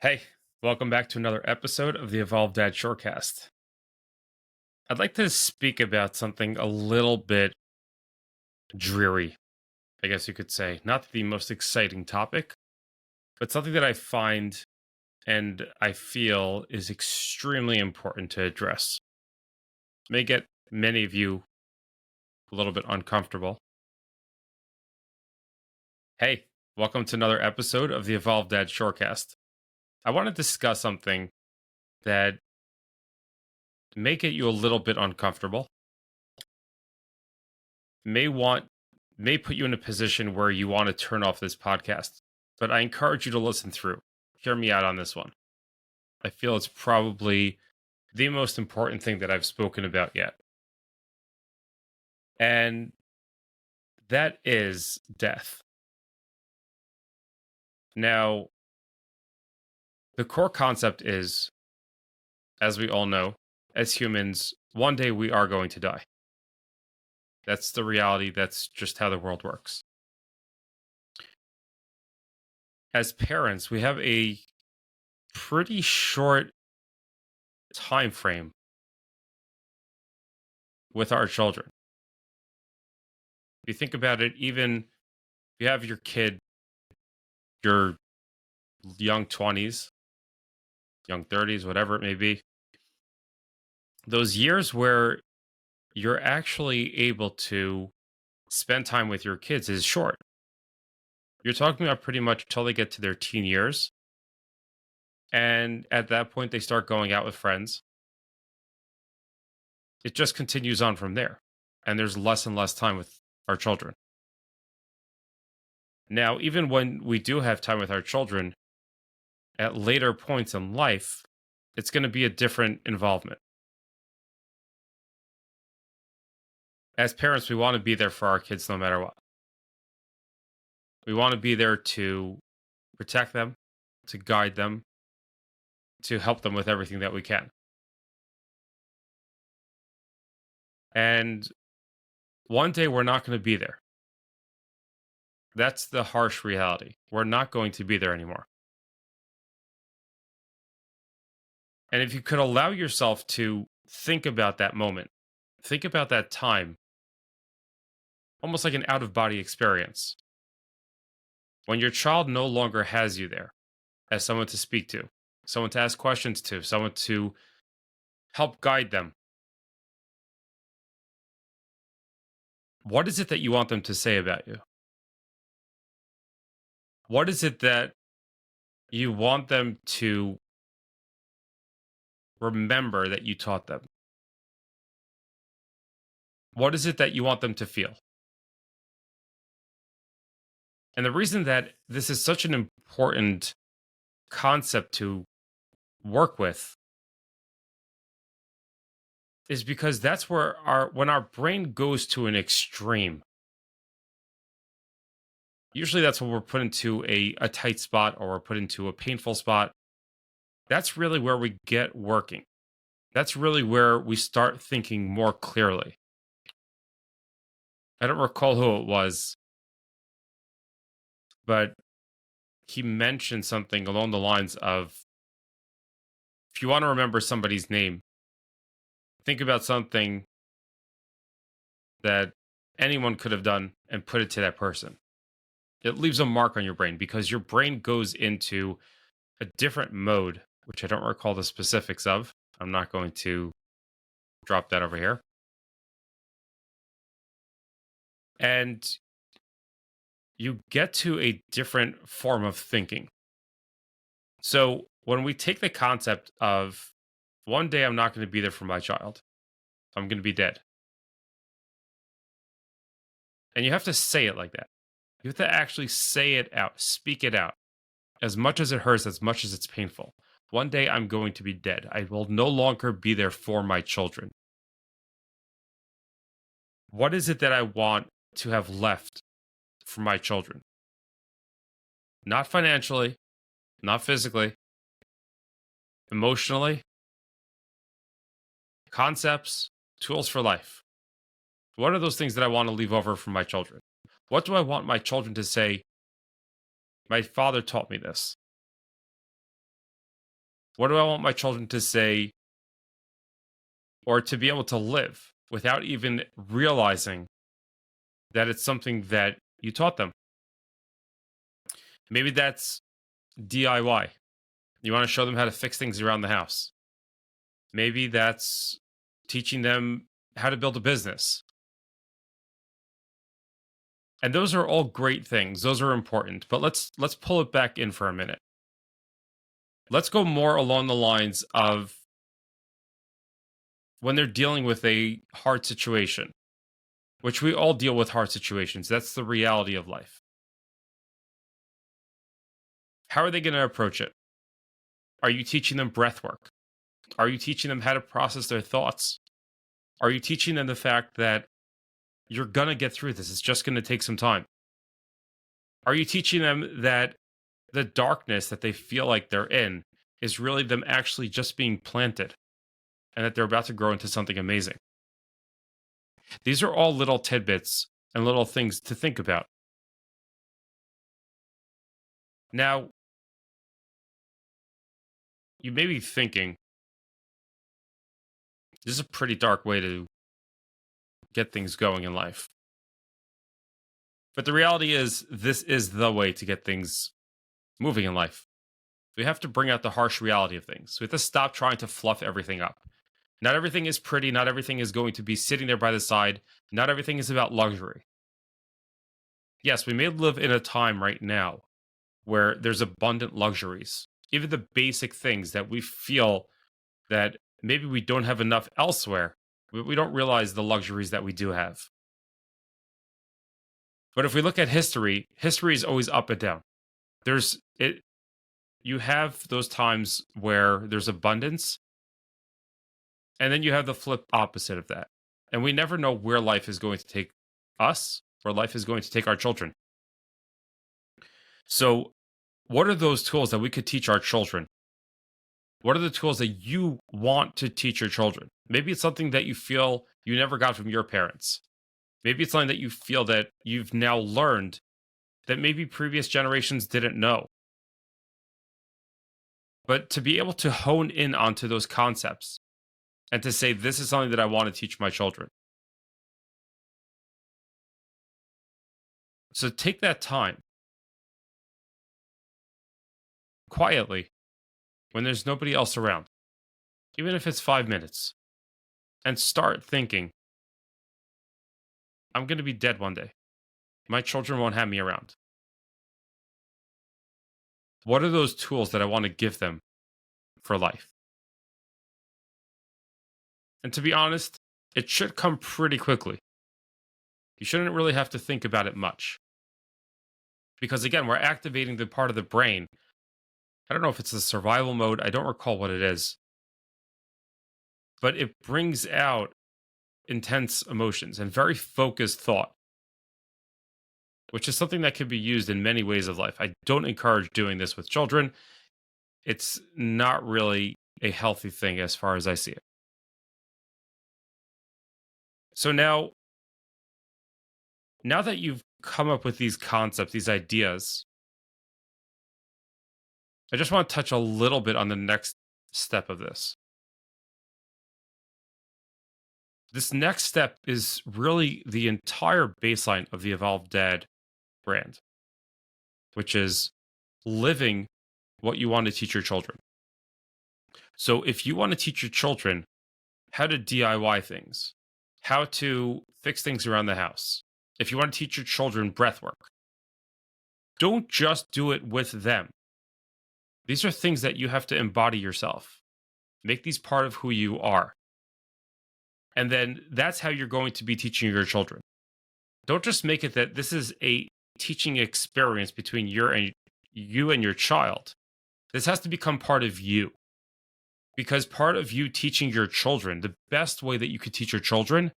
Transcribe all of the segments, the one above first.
Hey, welcome back to another episode of the Evolved Dad Shortcast. I'd like to speak about something a little bit dreary, I guess you could say. Not the most exciting topic, but something that I find and I feel is extremely important to address. May get many of you a little bit uncomfortable. Hey, welcome to another episode of the Evolved Dad Shortcast. I want to discuss something that may get you a little bit uncomfortable, may want may put you in a position where you want to turn off this podcast, but I encourage you to listen through. Hear me out on this one. I feel it's probably the most important thing that I've spoken about yet. And that is death. Now, the core concept is, as we all know, as humans, one day we are going to die. That's the reality. That's just how the world works. As parents, we have a pretty short time frame with our children. If you think about it, even if you have your kid, your young 20s, young 30s, whatever it may be, those years where you're actually able to spend time with your kids is short. You're talking about pretty much until they get to their teen years. And at that point, they start going out with friends. It just continues on from there. And there's less and less time with our children. Now, even when we do have time with our children, at later points in life, it's going to be a different involvement. As parents, we want to be there for our kids no matter what. We want to be there to protect them, to guide them, to help them with everything that we can. And one day we're not going to be there. That's the harsh reality. We're not going to be there anymore. And if you could allow yourself to think about that moment, think about that time, almost like an out of body experience, when your child no longer has you there as someone to speak to, someone to ask questions to, someone to help guide them. What is it that you want them to say about you? What is it that you want them to remember that you taught them? What is it that you want them to feel? And the reason that this is such an important concept to work with is because that's where when our brain goes to an extreme, usually that's when we're put into a tight spot or we're put into a painful spot. That's really where we get working. That's really where we start thinking more clearly. I don't recall who it was, but he mentioned something along the lines of, if you want to remember somebody's name, think about something that anyone could have done and put it to that person. It leaves a mark on your brain because your brain goes into a different mode, which I don't recall the specifics of. I'm not going to drop that over here. And you get to a different form of thinking. So when we take the concept of one day I'm not going to be there for my child, I'm going to be dead. And you have to say it like that. You have to actually say it out, speak it out. As much as it hurts, as much as it's painful. One day I'm going to be dead. I will no longer be there for my children. What is it that I want to have left for my children? Not financially, not physically, emotionally, concepts, tools for life. What are those things that I want to leave over for my children? What do I want my children to say? My father taught me this. What do I want my children to say or to be able to live without even realizing that it's something that you taught them? Maybe that's DIY. You want to show them how to fix things around the house. Maybe that's teaching them how to build a business. And those are all great things. Those are important. But let's pull it back in for a minute. Let's go more along the lines of when they're dealing with a hard situation, which we all deal with hard situations. That's the reality of life. How are they going to approach it? Are you teaching them breath work? Are you teaching them how to process their thoughts? Are you teaching them the fact that you're going to get through this? It's just going to take some time. Are you teaching them that the darkness that they feel like they're in is really them actually just being planted and that they're about to grow into something amazing? These are all little tidbits and little things to think about. Now, you may be thinking, this is a pretty dark way to get things going in life. But the reality is, this is the way to get things moving in life. We have to bring out the harsh reality of things. We have to stop trying to fluff everything up. Not everything is pretty. Not everything is going to be sitting there by the side. Not everything is about luxury. Yes, we may live in a time right now where there's abundant luxuries, even the basic things that we feel that maybe we don't have enough elsewhere. We don't realize the luxuries that we do have. But if we look at history, history is always up and down. There's it. You have those times where there's abundance, and then you have the flip opposite of that. And we never know where life is going to take us, where life is going to take our children. So, what are those tools that we could teach our children? What are the tools that you want to teach your children? Maybe it's something that you feel you never got from your parents. Maybe it's something that you feel that you've now learned that maybe previous generations didn't know. But to be able to hone in onto those concepts and to say, this is something that I want to teach my children. So take that time quietly when there's nobody else around, even if it's 5 minutes, and start thinking, I'm going to be dead one day. My children won't have me around. What are those tools that I want to give them for life? And to be honest, it should come pretty quickly. You shouldn't really have to think about it much. Because again, we're activating the part of the brain. I don't know if it's the survival mode. I don't recall what it is. But it brings out intense emotions and very focused thought, which is something that can be used in many ways of life. I don't encourage doing this with children. It's not really a healthy thing as far as I see it. So now that you've come up with these concepts, these ideas, I just want to touch a little bit on the next step of this. This next step is really the entire baseline of the Evolved Dad brand, which is living what you want to teach your children. So if you want to teach your children how to DIY things, how to fix things around the house, if you want to teach your children breath work, don't just do it with them. These are things that you have to embody yourself. Make these part of who you are. And then that's how you're going to be teaching your children. Don't just make it that this is a teaching experience between you and your child. This has to become part of you. Because part of you teaching your children, the best way that you could teach your children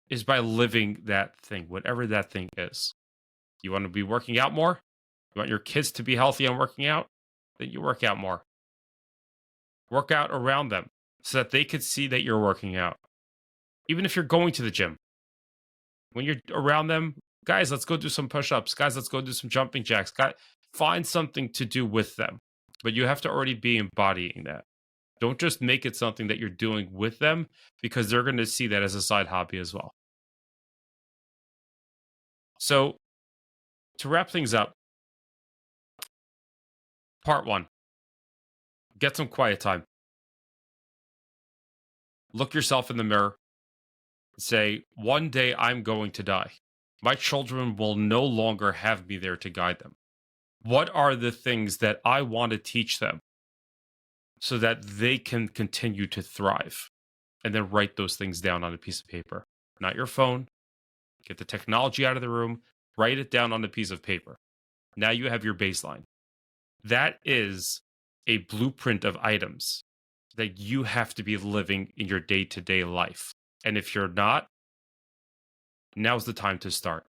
is by living that thing, whatever that thing is. You want to be working out more? You want your kids to be healthy and working out? Then you work out more. Work out around them so that they could see that you're working out. Even if you're going to the gym, when you're around them, guys, let's go do some push-ups. Guys, let's go do some jumping jacks. Guys, find something to do with them. but you have to already be embodying that. Don't just make it something that you're doing with them because they're going to see that as a side hobby as well. So, to wrap things up, part one, get some quiet time. Look yourself in the mirror. Say, one day I'm going to die. My children will no longer have me there to guide them. What are the things that I want to teach them so that they can continue to thrive? And then write those things down on a piece of paper, not your phone. Get the technology out of the room, write it down on a piece of paper. Now you have your baseline. That is a blueprint of items that you have to be living in your day to day life. And if you're not, now's the time to start.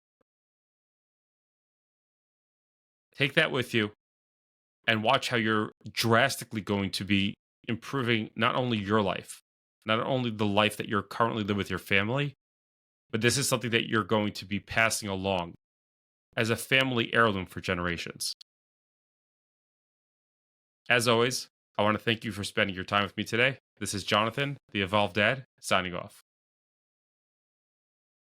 Take that with you and watch how you're drastically going to be improving not only your life, not only the life that you're currently living with your family, but this is something that you're going to be passing along as a family heirloom for generations. As always, I want to thank you for spending your time with me today. This is Jonathan, the Evolved Dad, signing off.